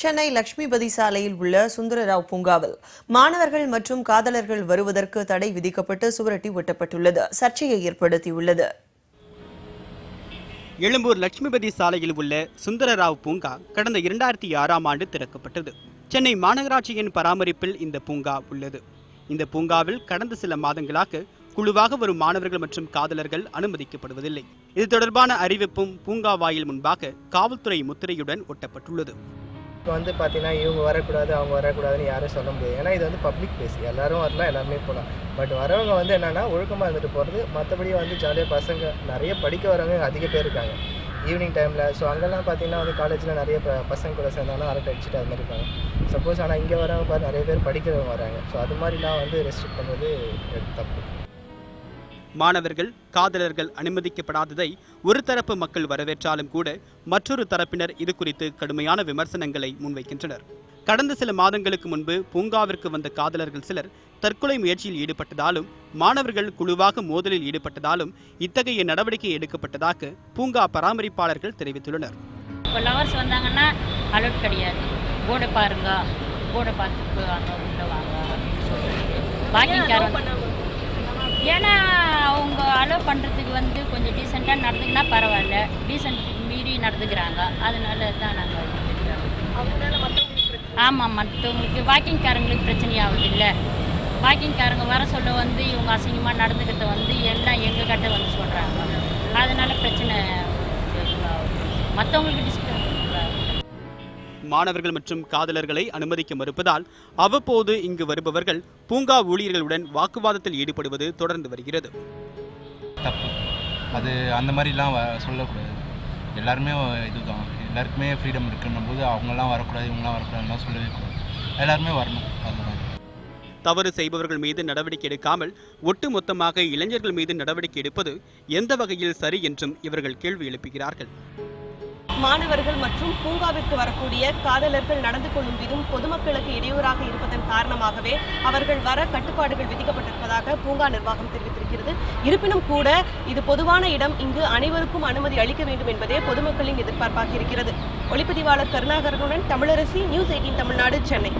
சென்னை லட்சுமிபதி சாலையில் உள்ள சுந்தரராவ் பூங்காவில் மாணவர்கள் மற்றும் காதலர்கள் வருவதற்கு தடை விதிக்கப்பட்டு சுவரொட்டி ஒட்டப்பட்டுள்ளது சர்ச்சையை ஏற்படுத்தியுள்ளது. எழும்பூர் லட்சுமிபதி சாலையில் உள்ள சுந்தரராவ் பூங்கா கடந்த 2006ஆம் ஆண்டு திறக்கப்பட்டது. சென்னை மாநகராட்சியின் பராமரிப்பில் இந்த பூங்கா உள்ளது. இந்த பூங்காவில் கடந்த சில மாதங்களாக குழுவாக வரும் மாணவர்கள் மற்றும் காதலர்கள் அனுமதிக்கப்படுவதில்லை. இது தொடர்பான அறிவிப்பும் பூங்கா வாயில் முன்பாக காவல்துறை முத்திரையுடன் ஒட்டப்பட்டுள்ளது. இப்போ பார்த்தீங்கன்னா இவங்க வரக்கூடாது அவங்க வரக்கூடாதுன்னு யாரும் சொல்ல முடியாது. ஏன்னா இது பப்ளிக் பிளேஸ், எல்லாரும் வரலாம், எல்லாருமே போகலாம். பட் வரவங்க என்னன்னா ஒழுக்கமாக இருந்துட்டு போகிறது. மற்றபடி ஜாலியாக பசங்க நிறைய படிக்க வரவங்க அதிக பேர் இருக்காங்க ஈவினிங் டைமில். ஸோ அங்கெல்லாம் பார்த்தீங்கன்னா காலேஜில் நிறைய பசங்க கூட சேர்ந்தாலும் அரட்டை அடிச்சுட்டு அது மாதிரி இருக்காங்க. சப்போஸ் ஆனால் இங்கே வரவங்க நிறைய பேர் படிக்கிறவங்க வராங்க. ஸோ அது மாதிரிலாம் ரெஸ்ட்ரிக்ட் பண்ணுறது தப்பு. மாணவர்கள் காதலர்கள் அனுமதிக்கப்படாததை ஒரு தரப்பு மக்கள் வரவேற்றாலும் கூட மற்றொரு தரப்பினர் இது குறித்து கடுமையான விமர்சனங்களை முன்வைக்கின்றனர். கடந்த சில மாதங்களுக்கு முன்பு பூங்காவிற்கு வந்த காதலர்கள் சிலர் தற்கொலை முயற்சியில் ஈடுபட்டதாலும் மாணவர்கள் குழுவாக மோதலில் ஈடுபட்டதாலும் இத்தகைய நடவடிக்கை எடுக்கப்பட்டதாக பூங்கா பராமரிப்பாளர்கள் தெரிவித்துள்ளனர். லவர்ஸ் வந்தாங்கன்னா அலர்ட் கிடையாது, போர்டை பாருங்க, போர்டை பார்த்துட்டு வாங்க, உள்ள வாங்க. ஏன்னா அவங்க அலோவ் பண்ணுறதுக்கு கொஞ்சம் டீசெண்டாக நடந்துக்கினா பரவாயில்ல, டீசென்ட்டுக்கு மீறி நடந்துக்கிறாங்க. அதனால தான் நாங்கள் ஆமாம், மற்றவங்களுக்கு வாக்கிங்காரங்களுக்கு பிரச்சனையாகுது இல்லை. வாக்கிங்காரங்க வர சொல்ல இவங்க அசிங்கமாக நடந்துக்கிறத எல்லாம் எங்கள் கிட்ட சொல்கிறாங்க. அதனால பிரச்சனை மற்றவங்களுக்கு டிஸ்டர்ப். மாணவர்கள் மற்றும் காதலர்களை அனுமதிக்க மறுப்பதால் அவ்வப்போது இங்கு வருபவர்கள் பூங்கா ஊழியர்களுடன் வாக்குவாதத்தில் ஈடுபடுவது தொடர்ந்து வருகிறது. தப்பு, அது அந்த மாதிரிலாம் சொல்லக்கூடாது. எல்லாருமே இதுதான், எல்லாருக்குமே ஃப்ரீடம் இருக்குன்னும் போது அவங்கெல்லாம் வரக்கூடாது இவங்களாம் வரக்கூடாதுலாம் சொல்லவே கூடாது. எல்லாருமே வரணும். அதுதான். தவறு செய்பவர்கள் மீது நடவடிக்கை எடுக்காமல் ஒட்டுமொத்தமாக இளைஞர்கள் மீது நடவடிக்கை எடுப்பது எந்த வகையில் சரி என்றும் இவர்கள் கேள்வி எழுப்புகிறார்கள். மாணவர்கள் மற்றும் பூங்காவிற்கு வரக்கூடிய காதலர்கள் நடந்து கொள்ளும் விதம் பொதுமக்களுக்கு இடையூறாக இருப்பதன் காரணமாகவே அவர்கள் வர கட்டுப்பாடுகள் விதிக்கப்பட்டிருப்பதாக பூங்கா நிர்வாகம் தெரிவித்திருக்கிறது. இருப்பினும் கூட இது பொதுவான இடம், இங்கு அனைவருக்கும் அனுமதி அளிக்க வேண்டும் என்பதே பொதுமக்களின் எதிர்பார்ப்பாக இருக்கிறது. ஒளிப்பதிவாளர் கருணாகரனுடன் தமிழரசி, நியூஸ் 18 தமிழ்நாடு, சென்னை.